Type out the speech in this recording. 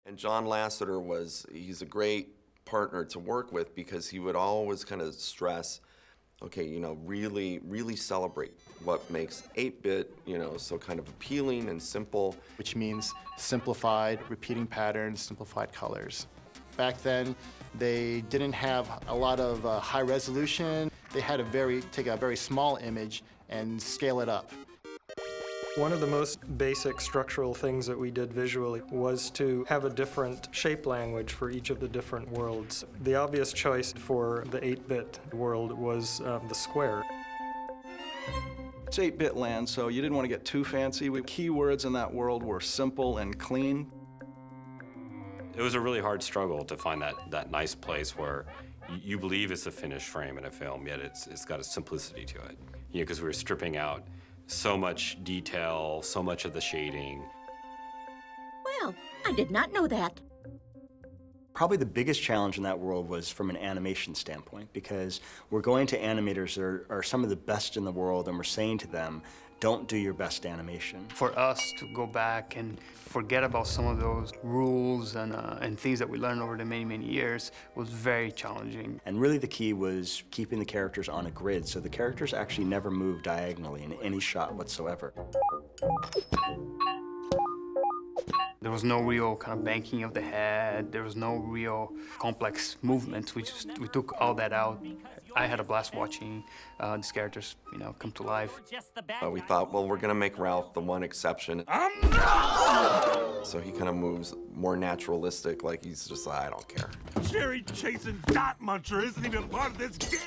And John Lasseter he's a great partner to work with because he would always kind of stress, okay, you know, really, really celebrate what makes 8-bit, you know, so kind of appealing and simple. Which means simplified, repeating patterns, simplified colors. Back then, they didn't have a lot of high resolution. They had to take a very small image and scale it up. One of the most basic structural things that we did visually was to have a different shape language for each of the different worlds. The obvious choice for the 8-bit world was the square. It's 8-bit land, so you didn't want to get too fancy. Keywords in that world were simple and clean. It was a really hard struggle to find that nice place where you believe it's a finished frame in a film, yet it's got a simplicity to it. You know, because we were stripping out so much detail, so much of the shading. Well, I did not know that. Probably the biggest challenge in that world was from an animation standpoint, because we're going to animators that are some of the best in the world, and we're saying to them, don't do your best animation. For us to go back and forget about some of those rules and things that we learned over the many, many years was very challenging. And really the key was keeping the characters on a grid, so the characters actually never moved diagonally in any shot whatsoever. There was no real kind of banking of the head. There was no real complex movements. We took all that out. I had a blast watching these characters, you know, come to life. We thought, well, we're gonna make Ralph the one exception. So he kind of moves more naturalistic, like he's just like, I don't care. Cherry chasing dot muncher isn't even part of this game.